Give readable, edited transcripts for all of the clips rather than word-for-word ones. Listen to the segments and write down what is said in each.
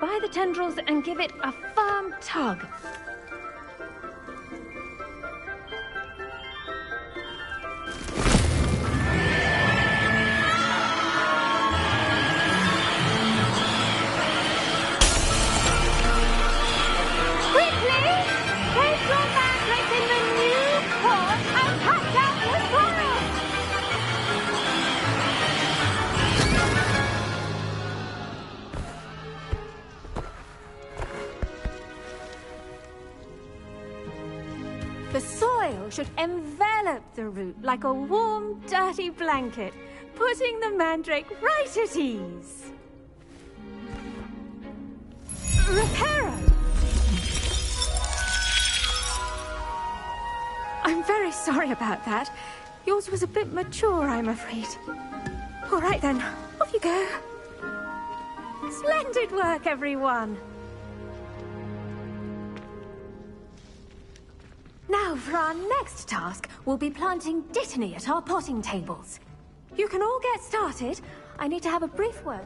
by the tendrils and give it a firm tug. The soil should envelop the root like a warm, dirty blanket, putting the mandrake right at ease. Reparo! I'm very sorry about that. Yours was a bit mature, I'm afraid. All right then, off you go. Splendid work, everyone. Now, for our next task, we'll be planting Dittany at our potting tables. You can all get started. I need to have a brief word.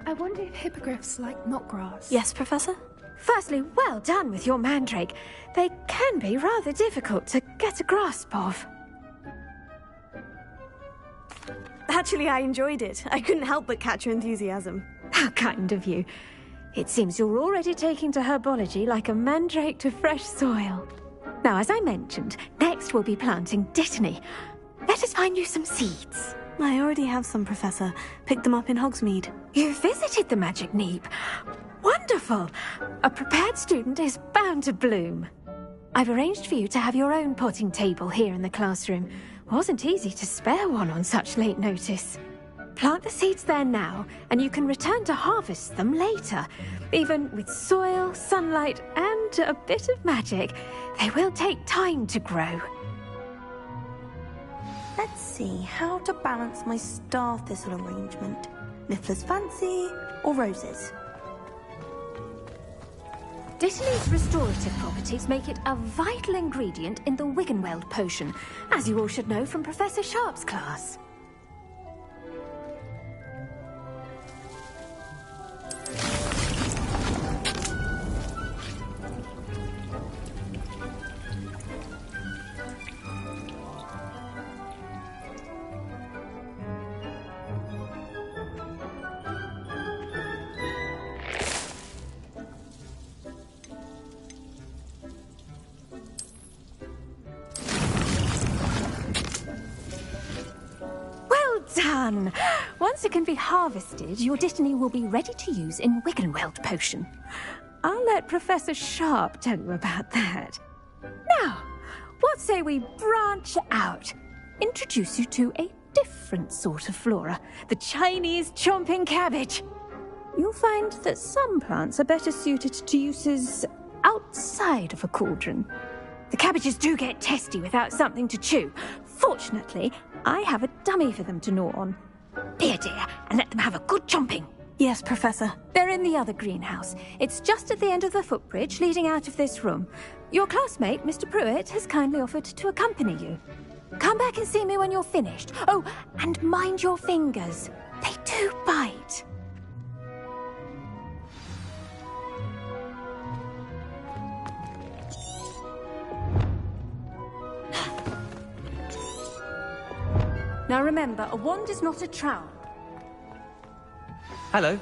I wonder if hippogriffs like knotgrass. Yes, Professor? Firstly, well done with your mandrake. They can be rather difficult to get a grasp of. Actually, I enjoyed it. I couldn't help but catch your enthusiasm. How kind of you. It seems you're already taking to herbology like a mandrake to fresh soil. Now, as I mentioned, next we'll be planting Dittany. Let us find you some seeds. I already have some, Professor. Picked them up in Hogsmeade. You visited the Magic Neep. Wonderful! A prepared student is bound to bloom. I've arranged for you to have your own potting table here in the classroom. Wasn't easy to spare one on such late notice. Plant the seeds there now, and you can return to harvest them later. Even with soil, sunlight, and a bit of magic, they will take time to grow. Let's see how to balance my star thistle arrangement. Niffler's Fancy or roses? Dittany's restorative properties make it a vital ingredient in the Wiggenweld potion, as you all should know from Professor Sharp's class. Done! Once it can be harvested, your Dittany will be ready to use in Wiggenweld potion. I'll let Professor Sharp tell you about that. Now, what say we branch out? Introduce you to a different sort of flora, the Chinese chomping cabbage. You'll find that some plants are better suited to uses outside of a cauldron. The cabbages do get testy without something to chew. Fortunately, I have a dummy for them to gnaw on. Here, dear, and let them have a good chomping. Yes, Professor. They're in the other greenhouse. It's just at the end of the footbridge leading out of this room. Your classmate, Mr. Pruitt, has kindly offered to accompany you. Come back and see me when you're finished. Oh, and mind your fingers. They do bite. Now remember, a wand is not a trowel. Hello.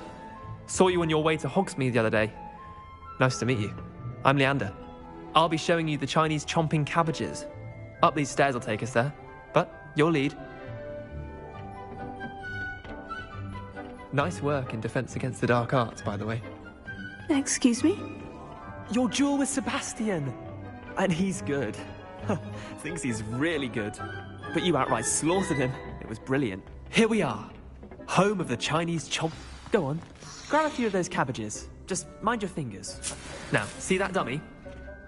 Saw you on your way to Hogsmeade the other day. Nice to meet you. I'm Leander. I'll be showing you the Chinese chomping cabbages. Up these stairs will take us there, but you'll lead. Nice work in Defense Against the Dark Arts, by the way. Excuse me? Your duel with Sebastian! And he's good. Thinks he's really good. But you outright slaughtered him. It was brilliant. Here we are. Home of the Chinese chomp... Go on. Grab a few of those cabbages. Just mind your fingers. Now, see that dummy?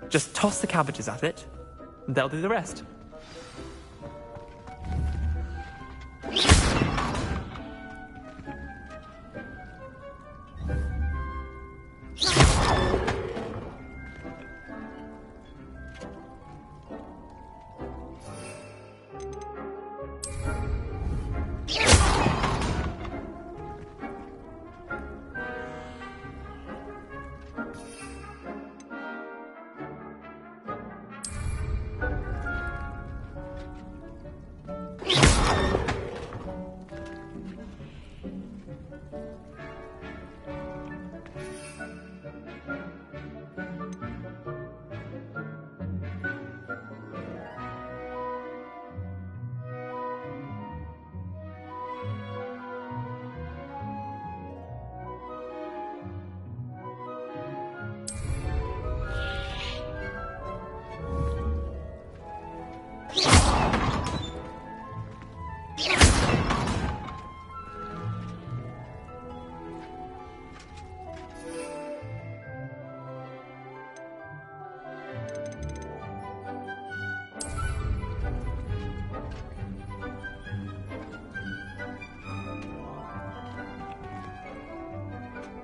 Just toss the cabbages at it, and they'll do the rest.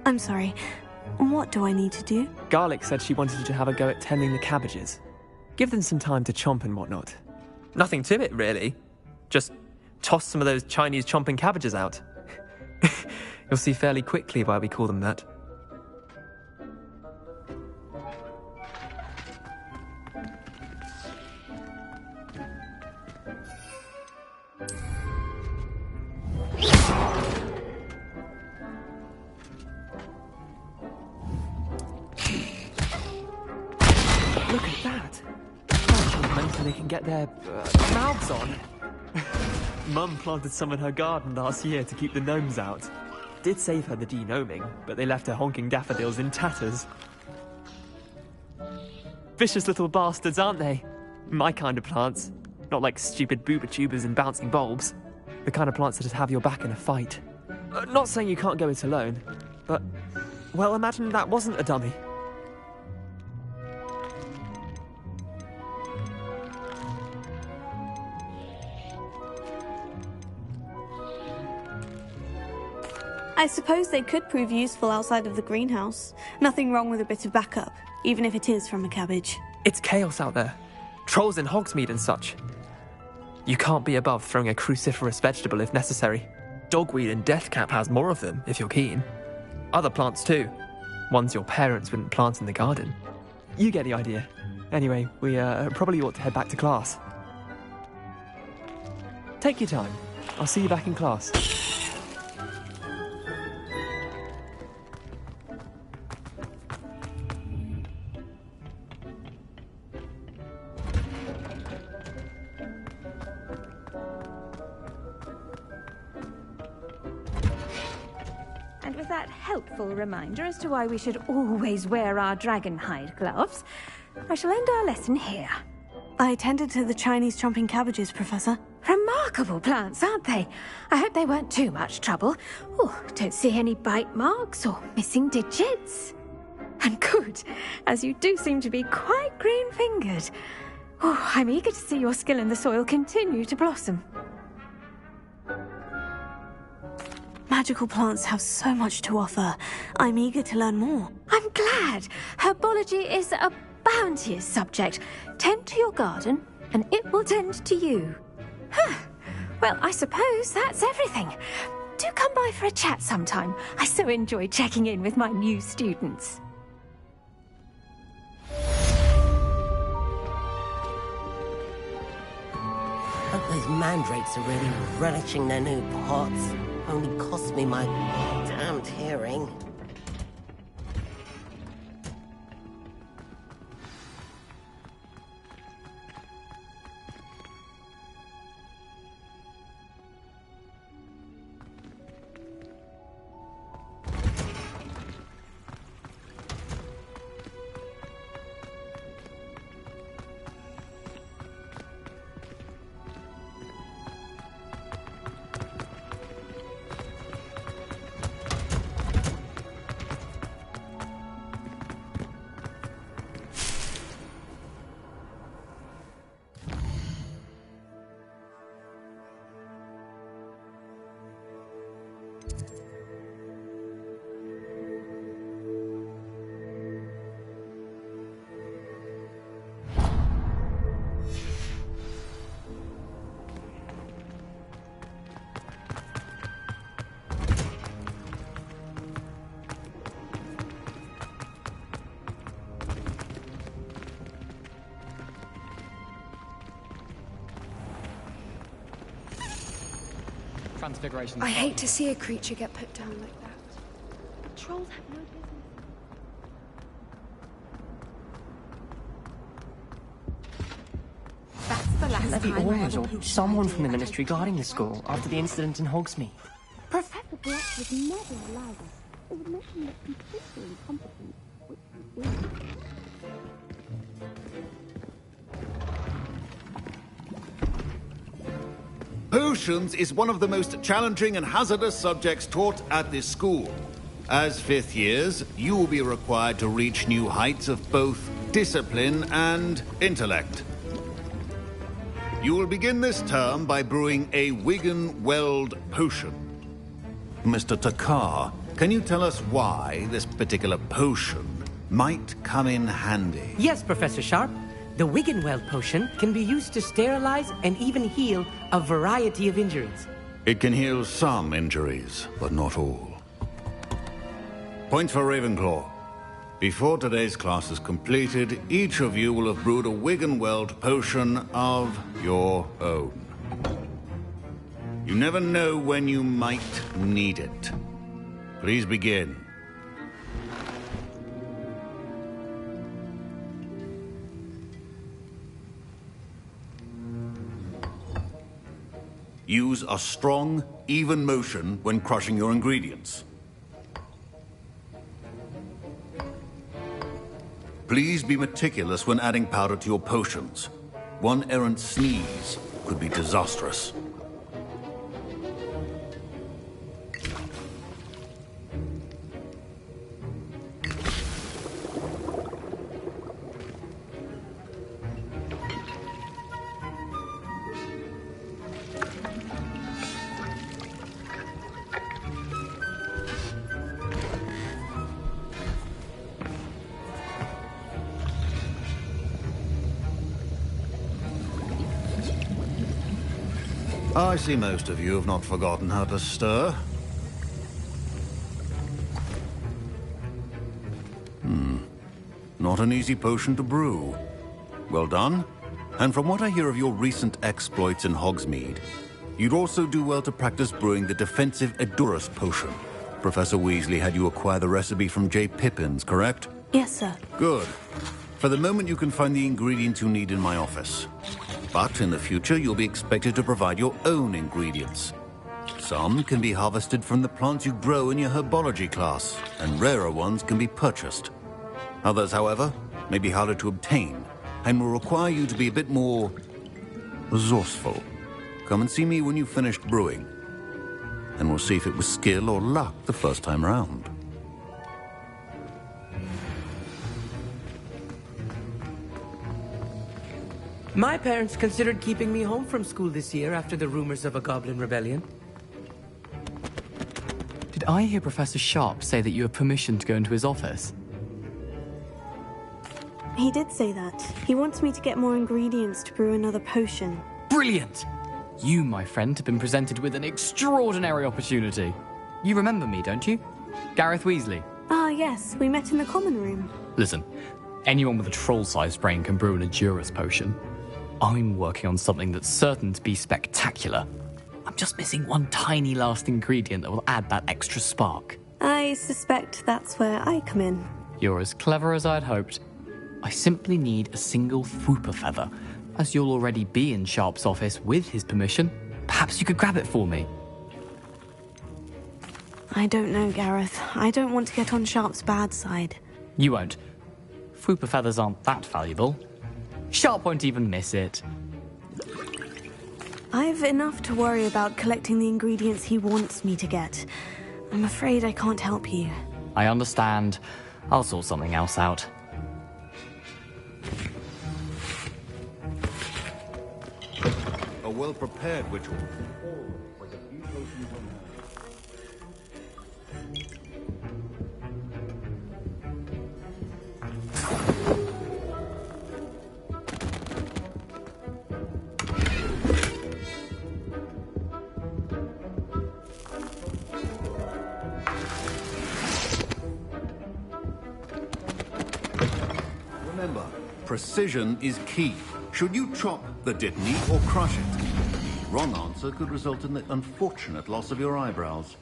I'm sorry. What do I need to do? Garlic said she wanted you to have a go at tending the cabbages. Give them some time to chomp and whatnot. Nothing to it, really. Just toss some of those Chinese chomping cabbages out. You'll see fairly quickly why we call them that. Look at that! Children so they can get their mouths on. Mum planted some in her garden last year to keep the gnomes out. Did save her the de-gnoming, but they left her honking daffodils in tatters. Vicious little bastards, aren't they? My kind of plants. Not like stupid booba tubers and bouncing bulbs. The kind of plants that just have your back in a fight. Not saying you can't go it alone, but, well, imagine that wasn't a dummy. I suppose they could prove useful outside of the greenhouse. Nothing wrong with a bit of backup, even if it is from a cabbage. It's chaos out there. Trolls in Hogsmeade and such. You can't be above throwing a cruciferous vegetable if necessary. Dogweed and deathcap has more of them, if you're keen. Other plants too. Ones your parents wouldn't plant in the garden. You get the idea. Anyway, we probably ought to head back to class. Take your time. I'll see you back in class. And with that helpful reminder as to why we should always wear our dragonhide gloves, I shall end our lesson here. I tended to the Chinese chomping cabbages, Professor. Remarkable plants, aren't they? I hope they weren't too much trouble. Oh, don't see any bite marks or missing digits. And good, as you do seem to be quite green-fingered. Oh, I'm eager to see your skill in the soil continue to blossom. Magical plants have so much to offer. I'm eager to learn more. I'm glad. Herbology is a bounteous subject. Tend to your garden, and it will tend to you. Huh. Well, I suppose that's everything. Do come by for a chat sometime. I so enjoy checking in with my new students. Hope those mandrakes are really relishing their new pots. Only cost me my damned hearing. I hate to see a creature get put down like that. Trolls have no business. That's the last Lady time I Ormers ever or pooped someone in from the my Ministry guarding the school after the incident in Hogsmeade. Professor Black would never allow this. It would make him look completely incompetent, which we do. Potions is one of the most challenging and hazardous subjects taught at this school. As fifth years, you will be required to reach new heights of both discipline and intellect. You will begin this term by brewing a Wigan Weld potion. Mr. Takar Can you tell us why this particular potion might come in handy? Yes, Professor Sharp. The Wiggenweld potion can be used to sterilize and even heal a variety of injuries. It can heal some injuries, but not all. Points for Ravenclaw. Before today's class is completed, each of you will have brewed a Wiggenweld potion of your own. You never know when you might need it. Please begin. Use a strong, even motion when crushing your ingredients. Please be meticulous when adding powder to your potions. One errant sneeze could be disastrous. I see most of you have not forgotten how to stir. Not an easy potion to brew. Well done. And from what I hear of your recent exploits in Hogsmeade, you'd also do well to practice brewing the defensive Edurus potion. Professor Weasley had you acquire the recipe from J. Pippins, correct? Yes, sir. Good. For the moment, you can find the ingredients you need in my office. But in the future, you'll be expected to provide your own ingredients. Some can be harvested from the plants you grow in your herbology class, and rarer ones can be purchased. Others, however, may be harder to obtain, and will require you to be a bit more resourceful. Come and see me when you've finished brewing, and we'll see if it was skill or luck the first time round. My parents considered keeping me home from school this year after the rumors of a goblin rebellion. Did I hear Professor Sharp say that you have permission to go into his office? He did say that. He wants me to get more ingredients to brew another potion. Brilliant! You, my friend, have been presented with an extraordinary opportunity. You remember me, don't you? Gareth Weasley. Ah, yes. We met in the common room. Listen, anyone with a troll-sized brain can brew an Edurus potion. I'm working on something that's certain to be spectacular. I'm just missing one tiny last ingredient that will add that extra spark. I suspect that's where I come in. You're as clever as I'd hoped. I simply need a single Fwooper feather. As you'll already be in Sharp's office with his permission, perhaps you could grab it for me. I don't know, Gareth. I don't want to get on Sharp's bad side. You won't. Fwooper feathers aren't that valuable. Sharp won't even miss it. I've enough to worry about collecting the ingredients he wants me to get. I'm afraid I can't help you. I understand. I'll sort something else out. A well-prepared ritual. Remember, precision is key. Should you chop the Dittany or crush it? The wrong answer could result in the unfortunate loss of your eyebrows.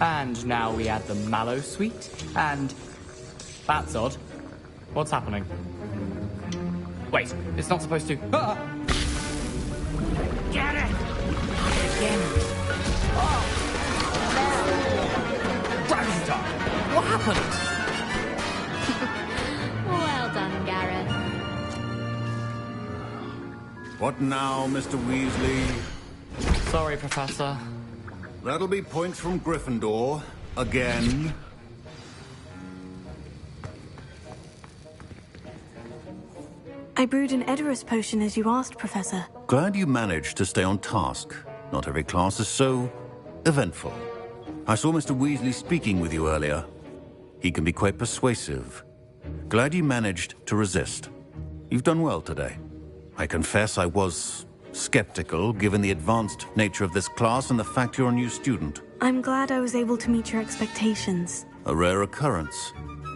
And now we add the mallow sweet, and... That's odd. What's happening? Wait, it's not supposed to... Ah! Get it! Again. Oh! Dragon's What happened? Well done, Gareth. What now, Mr. Weasley? Sorry, Professor. That'll be points from Gryffindor. Again. I brewed an Edorus potion as you asked, Professor. Glad you managed to stay on task. Not every class is so eventful. I saw Mr. Weasley speaking with you earlier. He can be quite persuasive. Glad you managed to resist. You've done well today. I confess I was skeptical, given the advanced nature of this class and the fact you're a new student. I'm glad I was able to meet your expectations. A rare occurrence.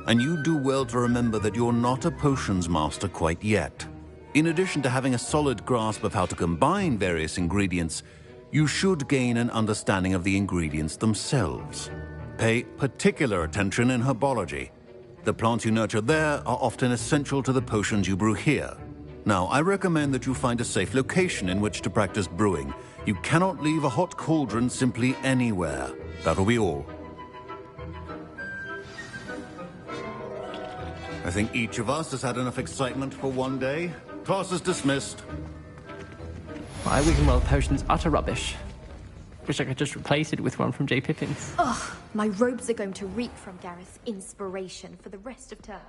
And you do well to remember that you're not a potions master quite yet. In addition to having a solid grasp of how to combine various ingredients, you should gain an understanding of the ingredients themselves. Pay particular attention in herbology. The plants you nurture there are often essential to the potions you brew here. Now, I recommend that you find a safe location in which to practice brewing. You cannot leave a hot cauldron simply anywhere. That'll be all. I think each of us has had enough excitement for one day. Class is dismissed. My Wiggenweld potion's utter rubbish. Wish I could just replace it with one from J. Pippin's. Ugh, my robes are going to reek from Gareth's inspiration for the rest of term.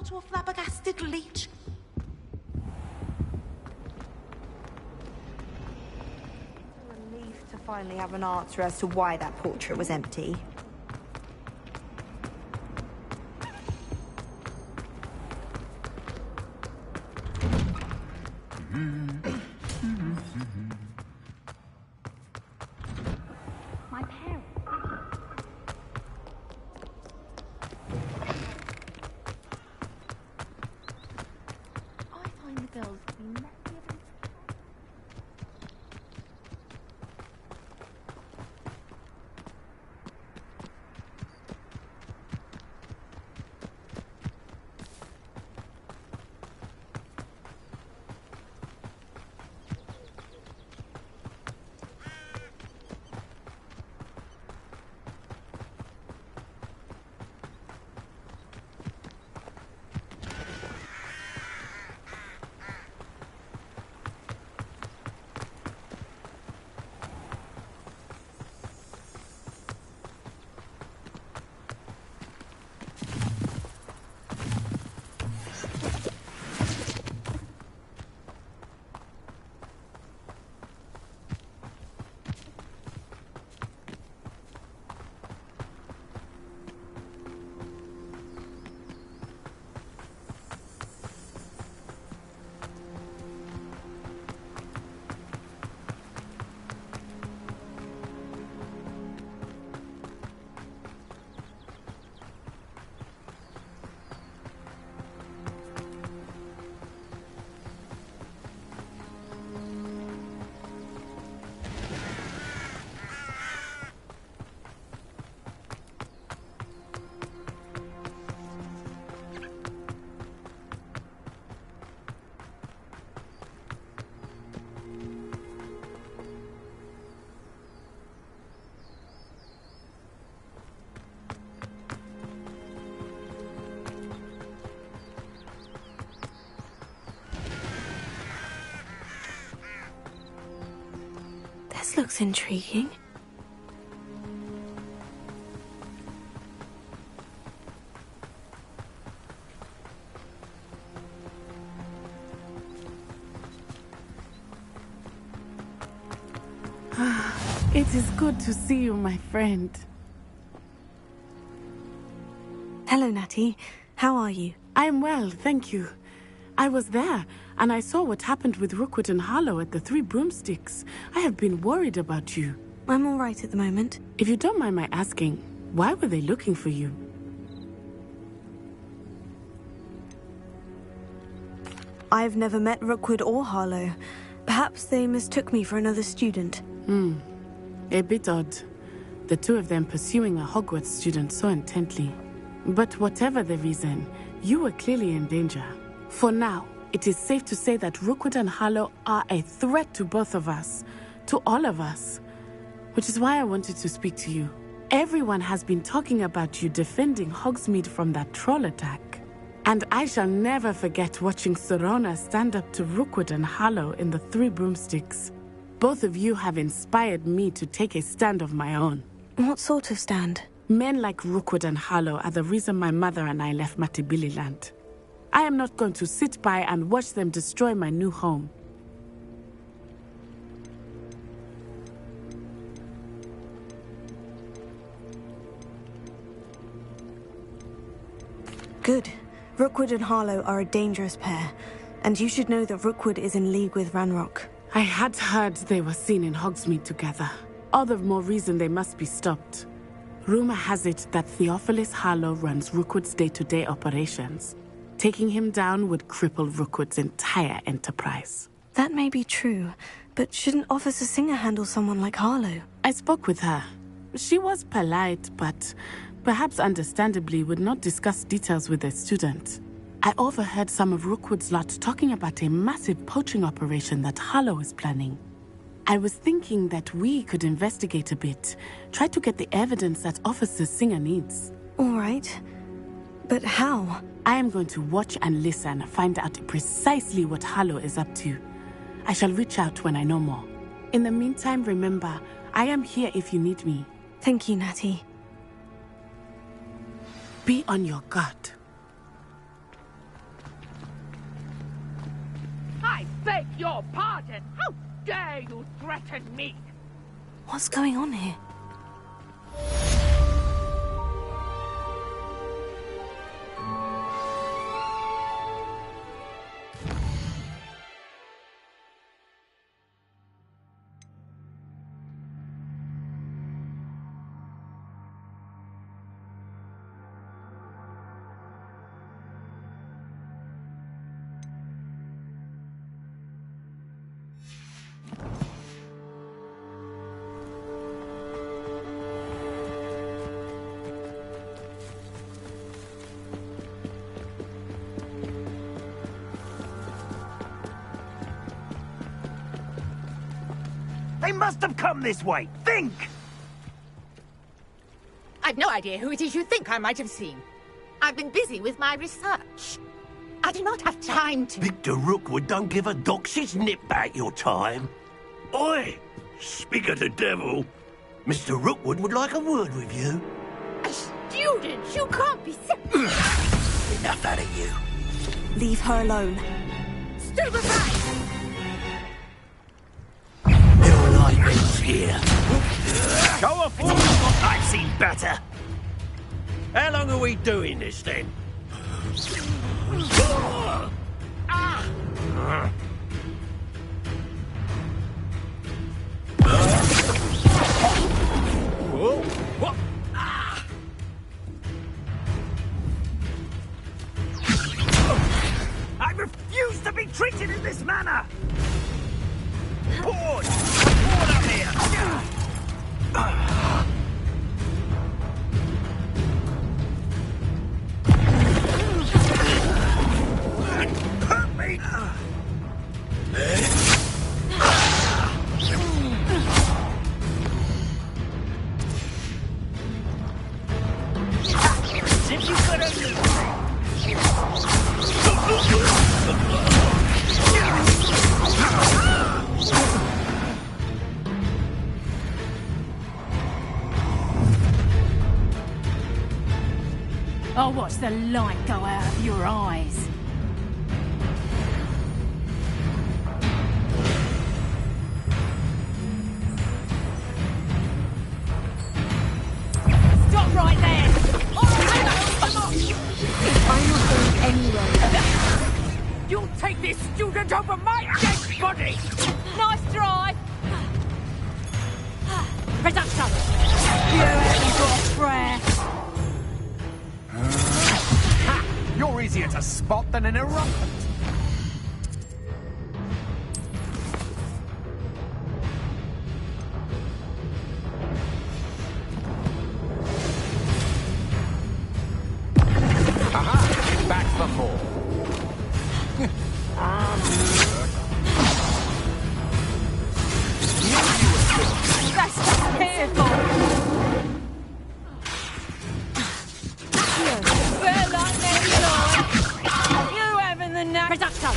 to a flabbergasted leech. Relief to finally have an answer as to why that portrait was empty. My parents. I find the girls to be messier than... This looks intriguing. It is good to see you, my friend. Hello, Natty. How are you? I'm well, thank you. I was there, and I saw what happened with Rookwood and Harlow at the Three Broomsticks. I have been worried about you. I'm all right at the moment. If you don't mind my asking, why were they looking for you? I've never met Rookwood or Harlow. Perhaps they mistook me for another student. A bit odd. The two of them pursuing a Hogwarts student so intently. But whatever the reason, you were clearly in danger. For now, it is safe to say that Rookwood and Harlow are a threat to both of us, to all of us. Which is why I wanted to speak to you. Everyone has been talking about you defending Hogsmeade from that troll attack. And I shall never forget watching Sirona stand up to Rookwood and Harlow in the Three Broomsticks. Both of you have inspired me to take a stand of my own. What sort of stand? Men like Rookwood and Harlow are the reason my mother and I left Matabele Land. I am not going to sit by and watch them destroy my new home. Good. Rookwood and Harlow are a dangerous pair, and you should know that Rookwood is in league with Ranrock. I had heard they were seen in Hogsmeade together. All the more reason they must be stopped. Rumor has it that Theophilus Harlow runs Rookwood's day-to-day operations. Taking him down would cripple Rookwood's entire enterprise. That may be true, but shouldn't Officer Singer handle someone like Harlow? I spoke with her. She was polite, but perhaps understandably would not discuss details with a student. I overheard some of Rookwood's lot talking about a massive poaching operation that Harlow is planning. I was thinking that we could investigate a bit, try to get the evidence that Officer Singer needs. All right. But how? I am going to watch and listen, find out precisely what Harlow is up to. I shall reach out when I know more. In the meantime, remember, I am here if you need me. Thank you, Natty. Be on your guard. Sebastian! How dare you threaten me? What's going on here? They must have come this way. Think! I've no idea who it is you think I might have seen. I've been busy with my research. I do not have time to... Victor Rookwood don't give a doxy's nip back your time. Oi! Speak of the devil. Mr. Rookwood would like a word with you. A student? You can't be serious. Enough out of you. Leave her alone. Stupefy! Here. Go off! I've seen better. How long are we doing this then? I refuse to be treated in this manner! Board! Board up here! Hurt me! If you could have... I'll watch the light go out of your eyes. Stop right there! Are you going anywhere? You'll take this student over my dead body! Nice try! Production! You haven't got a prayer. You're easier to spot than an eruptant. Aha! It's back for more. That's careful. Production!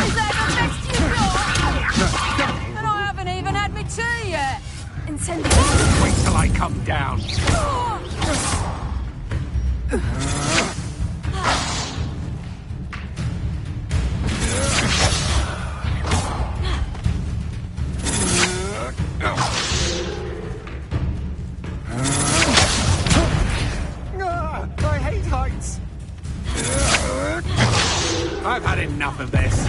Is that the best you got? And I haven't even had my tea yet. Incendiary. Wait till I come down. I hate heights. I've had enough of this.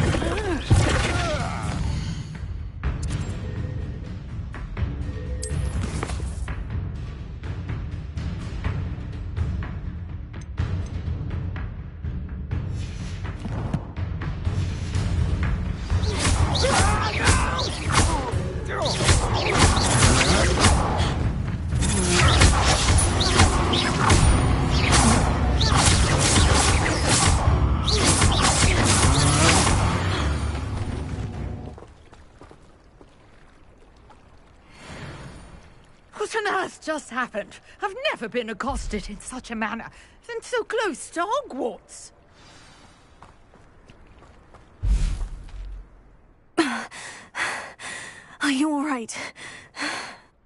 What on earth just happened? I've never been accosted in such a manner, and so close to Hogwarts. Are you all right?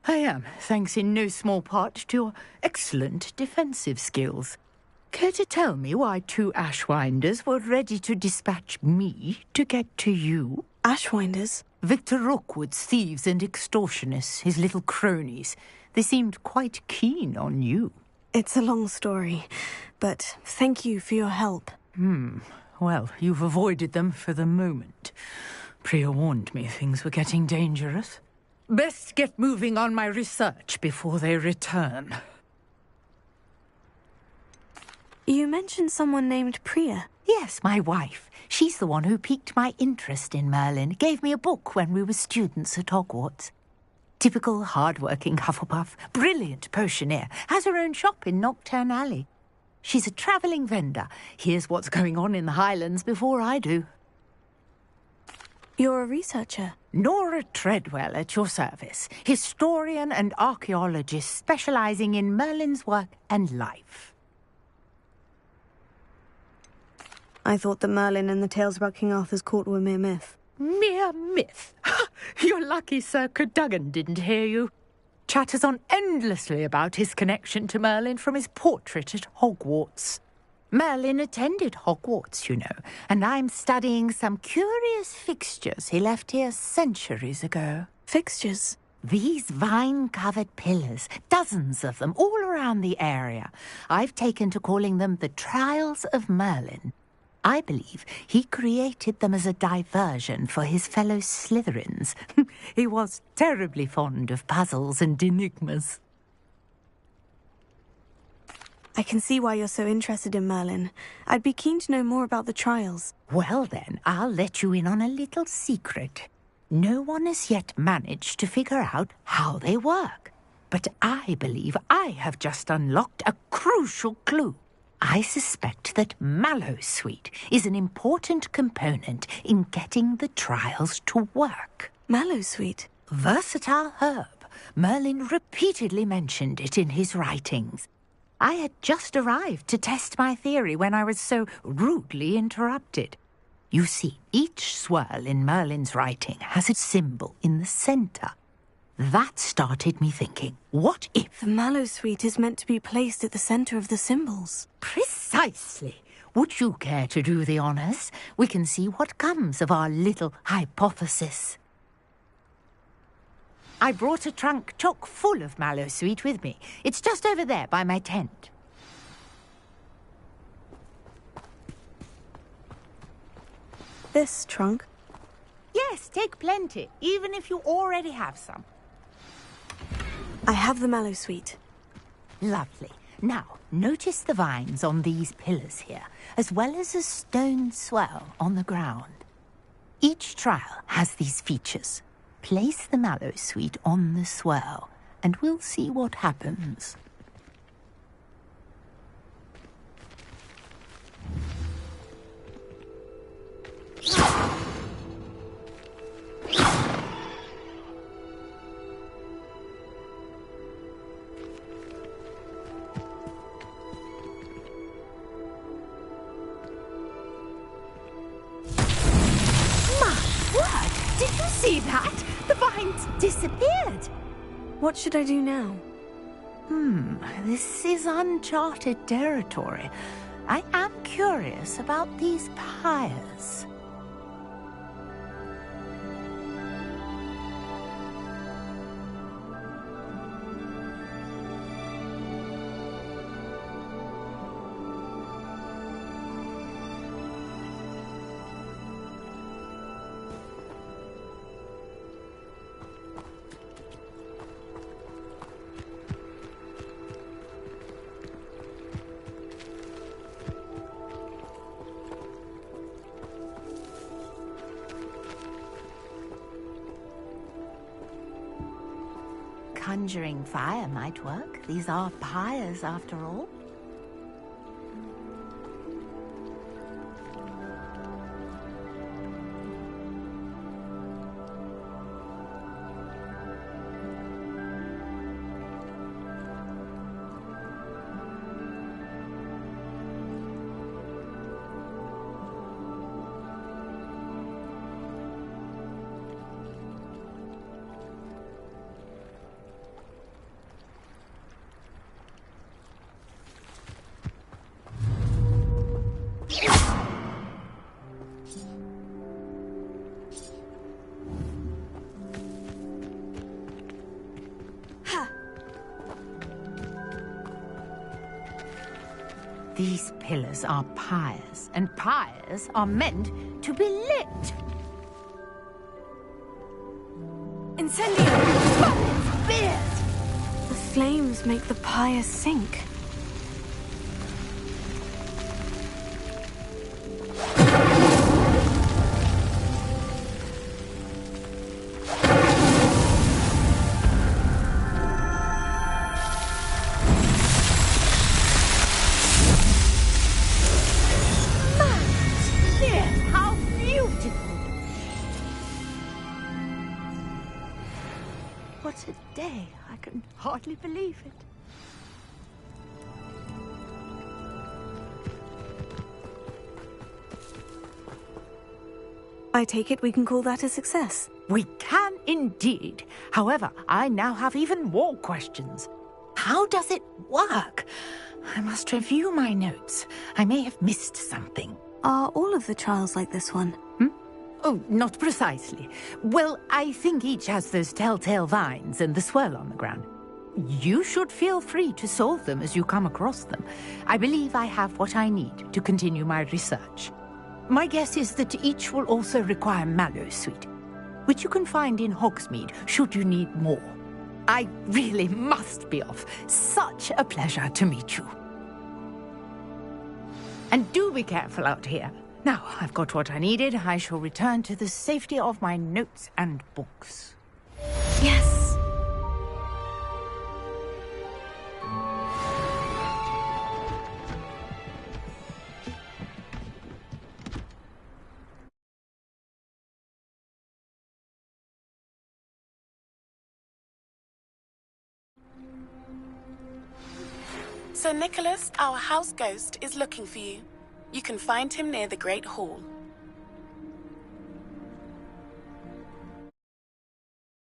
I am, thanks in no small part to your excellent defensive skills. Care to tell me why 2 Ashwinders were ready to dispatch me to get to you? Ashwinders? Victor Rookwood's thieves and extortionists, his little cronies. They seemed quite keen on you. It's a long story, but thank you for your help. Well, you've avoided them for the moment. Priya warned me things were getting dangerous. Best get moving on my research before they return. You mentioned someone named Priya. Yes, my wife. She's the one who piqued my interest in Merlin. Gave me a book when we were students at Hogwarts. Typical hard-working Hufflepuff. Brilliant potioneer. Has her own shop in Knockturn Alley. She's a travelling vendor. Hears what's going on in the Highlands before I do. You're a researcher? Nora Treadwell at your service. Historian and archaeologist specialising in Merlin's work and life. I thought that Merlin and the tales about King Arthur's court were mere myth. Mere myth? You're lucky Sir Cadogan didn't hear you. Chatters on endlessly about his connection to Merlin from his portrait at Hogwarts. Merlin attended Hogwarts, you know, and I'm studying some curious fixtures he left here centuries ago. Fixtures? These vine-covered pillars, dozens of them, all around the area. I've taken to calling them the Trials of Merlin. I believe he created them as a diversion for his fellow Slytherins. He was terribly fond of puzzles and enigmas. I can see why you're so interested in Merlin. I'd be keen to know more about the trials. Well then, I'll let you in on a little secret. No one has yet managed to figure out how they work. But I believe I have just unlocked a crucial clue. I suspect that Mallowsweet is an important component in getting the trials to work. Mallowsweet? Versatile herb. Merlin repeatedly mentioned it in his writings. I had just arrived to test my theory when I was so rudely interrupted. You see, each swirl in Merlin's writing has a symbol in the centre. That started me thinking, what if... The Mallowsweet is meant to be placed at the centre of the symbols. Precisely. Would you care to do the honours? We can see what comes of our little hypothesis. I brought a trunk chock full of Mallowsweet with me. It's just over there by my tent. This trunk? Yes, take plenty, even if you already have some. I have the Mallowsweet. Lovely. Now, notice the vines on these pillars here, as well as a stone swell on the ground. Each trial has these features. Place the Mallowsweet on the swell, and we'll see what happens. See that? The vines disappeared. What should I do now? This is uncharted territory. I am curious about these pyres. Conjuring fire might work. These are pyres, after all. These pillars are pyres, and pyres are meant to be lit. Incendio! The flames make the pyre sink. What a day. I can hardly believe it. I take it we can call that a success. We can indeed. However, I now have even more questions. How does it work? I must review my notes. I may have missed something. Are all of the trials like this one? Oh, not precisely. Well, I think each has those telltale vines and the swirl on the ground. You should feel free to solve them as you come across them. I believe I have what I need to continue my research. My guess is that each will also require Mallowsweet, which you can find in Hogsmeade should you need more. I really must be off. Such a pleasure to meet you. And do be careful out here. Now, I've got what I needed. I shall return to the safety of my notes and books. Yes! Sir Nicholas, our house ghost, is looking for you. You can find him near the Great Hall.